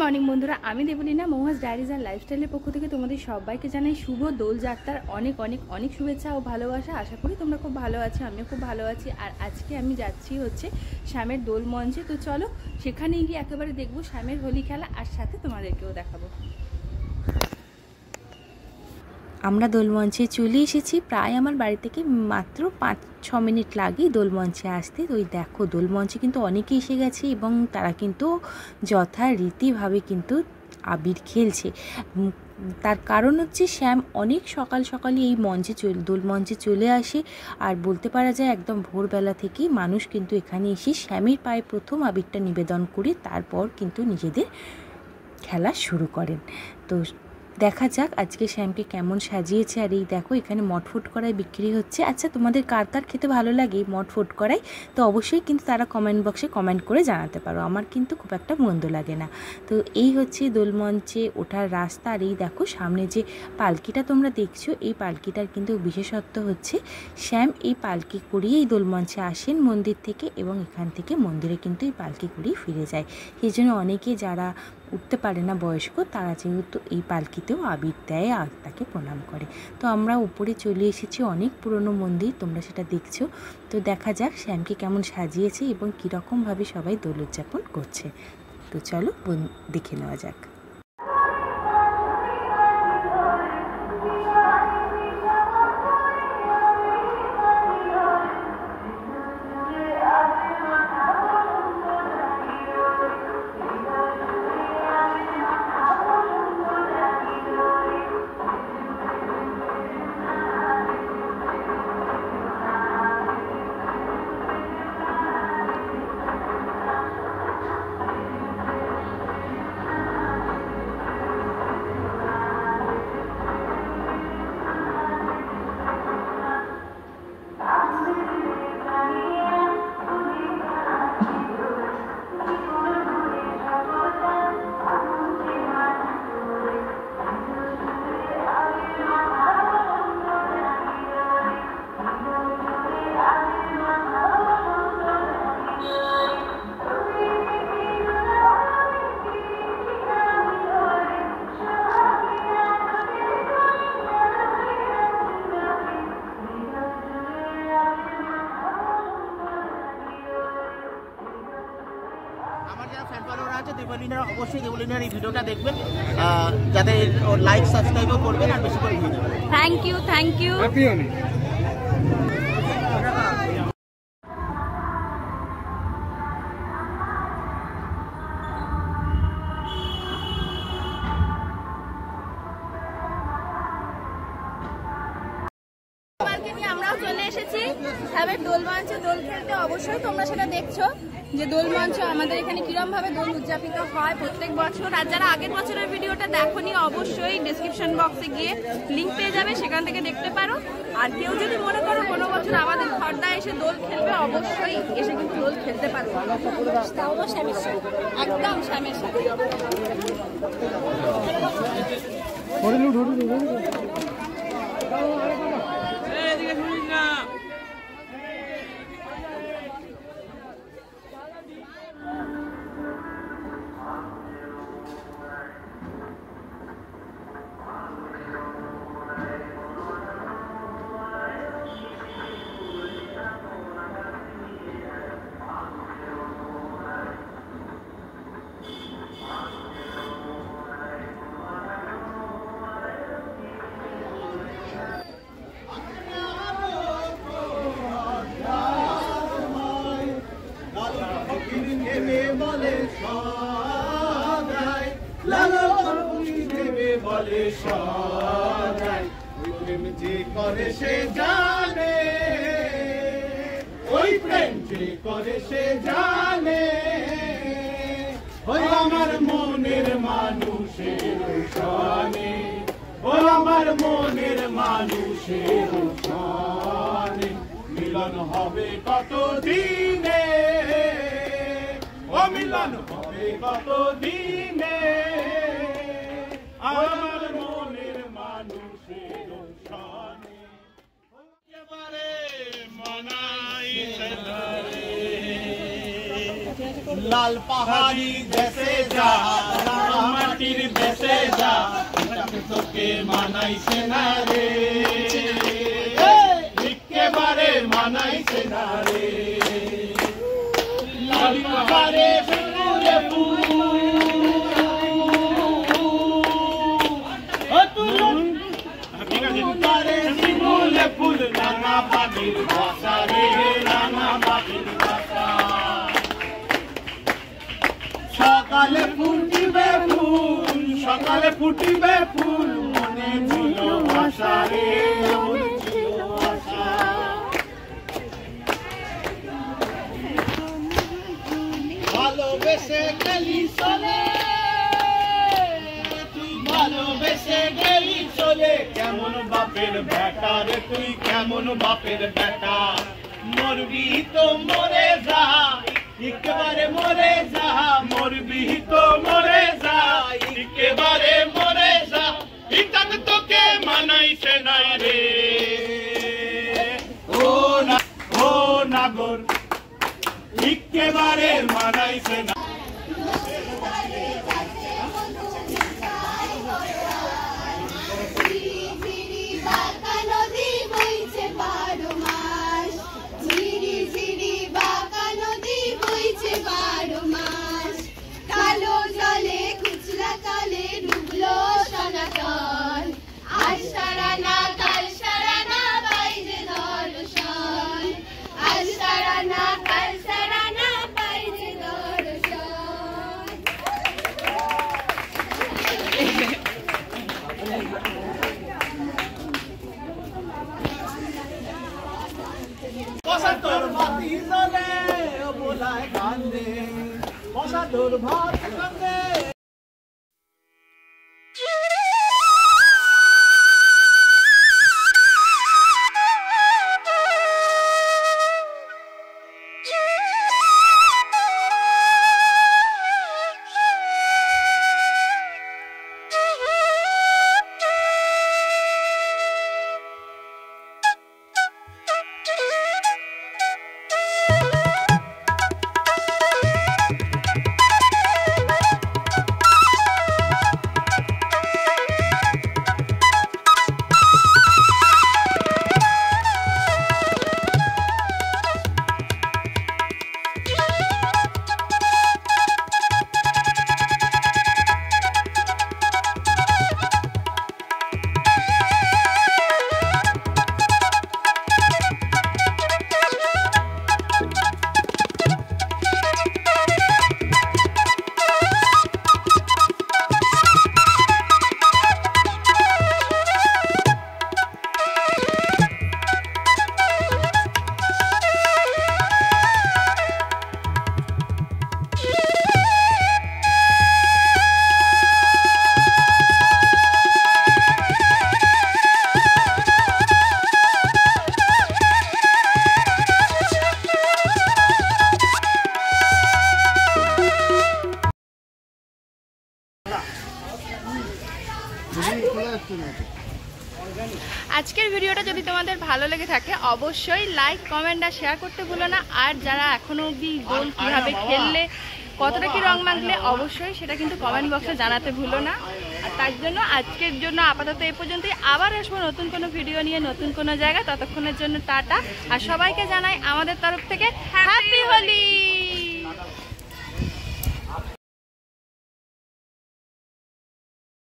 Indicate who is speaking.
Speaker 1: Morning বন্ধুরা, আমি Debolina মৌহাস diaries আর লাইফস্টাইলের পক্ষ থেকে তোমাদের সবাইকে জানাই শুভ দোলযাত্রার অনেক অনেক অনেক শুভেচ্ছা ও ভালোবাসা। আশা করি তোমরা খুব ভালো আছো, আমিও খুব ভালো আছি। আর আজকে আমি যাচ্ছি হচ্ছে শ্যামের দোল মঞ্চে। তো চলো সেখানে গিয়ে একেবারে দেখবো শ্যামের হোলি খেলা, আর সাথে তোমাদেরকেও দেখাবো। আমরা দোলমঞ্চে চলে এসেছি। প্রায় আমার বাড়ি থেকে মাত্র 5-6 মিনিট লাগে দোলমঞ্চে আসতে। তো ওই দেখো দোলমঞ্চে কিন্তু অনেকে এসে গেছে এবং তারা কিন্তু যথারীতিভাবে কিন্তু আবির খেলছে। তার কারণ হচ্ছে শ্যাম অনেক সকাল সকালই এই দোলমঞ্চে চলে আসে। আর বলতে পারা যায় একদম ভোরবেলা থেকেই মানুষ কিন্তু এখানে এসে শ্যামের পায়ে প্রথম আবিরটা নিবেদন করে তারপর কিন্তু নিজেদের খেলা শুরু করেন। তো দেখা যাক আজকে শ্যামকে কেমন সাজিয়েছে। আর এই দেখো এখানে মটফুট কড়াই বিক্রি হচ্ছে। আচ্ছা, তোমাদের কার কার খেতে ভালো লাগে মটফুট কড়াই? তো অবশ্যই কিন্তু তারা কমেন্ট বক্সে কমেন্ট করে জানাতে পারো। আমার কিন্তু খুব একটা মন্দ লাগে না। তো এই হচ্ছে দোলমঞ্চে ওঠার রাস্তা। আর এই দেখো সামনে যে পালকিটা তোমরা দেখছো, এই পালকিটার কিন্তু বিশেষত্ব হচ্ছে শ্যাম এই পালকি করিয়েই দোলমঞ্চে আসেন মন্দির থেকে, এবং এখান থেকে মন্দিরে কিন্তু এই পালকি করিয়ে ফিরে যায়। সেই জন্য অনেকে যারা উঠতে পারে না বয়স্ক, তারা যেহেতু এই পালকিতেও আবির দেয় আর তাকে প্রণাম করে। তো আমরা উপরে চলে এসেছি, অনেক পুরনো মন্দির, তোমরা সেটা দেখছো। তো দেখা যাক শ্যামকে কেমন সাজিয়েছে এবং কীরকমভাবে সবাই দোল উদযাপন করছে। তো চলো দেখে নেওয়া যাক।
Speaker 2: দেবলীনার অবশ্যই দেবলীনার এই ভিডিওটা দেখবেন, যাতে লাইক সাবস্ক্রাইবও করবেন আর বেশি করে ভিডিও দেবেন।
Speaker 1: Thank you, thank you. আমরাও চলে এসেছি শ্যামের দোল মঞ্চে দোল খেলতে। অবশ্যই তোমরা সেটা দেখছো যে দোল মঞ্চ আমাদের এখানে কিরম ভাবে দোল উদযাপিত হয় প্রত্যেক বছর। আর যারা আগের বছরের ভিডিওটা দেখোনি, অবশ্যই ডেসক্রিপশন বক্সে গিয়ে লিঙ্ক পেয়ে যাবে, সেখান থেকে দেখতে পারো। আর কেউ যদি মনে করো কোনো বছর আমাদের খড়দায় এসে দোল খেলবে, অবশ্যই এসে কিন্তু দোল খেলতে পারবে, তাও শ্যামের সাথে, একদম শ্যামের সাথে।
Speaker 3: বলে সদাই ওই প্রেম যে করে সে জানে, ওই প্রেম যে করে সে জানে। ওই আমার মনের মানুষের সনে, ও আমার মনের মানুষের সনে, মিলন হবে কত দিনে, ও মিলন হবে কত দিনে। আমার মনের মানুষের সনে এবারে মনাই লাল পাহাড়ি দেশে যা, মাটির দেশে যা, তোকে মানাইছে না রে, একেবারে মানাইছে না রে। লাল পাহাড়ে ফুলে ফুল, ফুলে ফুল নানা বাবির ভাষা রে, নানা বাবির ভাষা। সকালে ফুটিবে ফুল, সকালে ফুটিবে ফুল, মনে ছিল আশা রে, মনে ছিল আশা। ভালোবেসে গেলি চলে, তুই ভালোবেসে গেলি চলে, কেমন বাপের বেটা রে তুই, কেমন বাপের বেটা। মরবি তো মরে যা, একেবারে মরে যা, মরবি তো মরে যা, একেবারে মরে যা, এটা তোকে মানাইছে নাই রে। ও নাগর একেবারে মানাইছে না। তোর ভাতি জলে বোলায় কান্দে, বসা তোর ভাত কান্দে।
Speaker 4: আজকের ভিডিওটা যদি তোমাদের ভালো লেগে থাকে অবশ্যই লাইক কমেন্ট আর শেয়ার করতে ভুলো না। আর যারা এখনো অবধি দোল কীভাবে খেললে, কতটা কি রং মাখলে অবশ্যই সেটা কিন্তু কমেন্ট বক্সে জানাতে ভুলো না। আর তার জন্য আজকের জন্য আপাতত এই পর্যন্তই। আবার আসবো নতুন কোনো ভিডিও নিয়ে, নতুন কোনো জায়গা। ততক্ষণের জন্য টাটা। আর সবাইকে জানাই আমাদের তরফ থেকে হ্যাপি হোলি।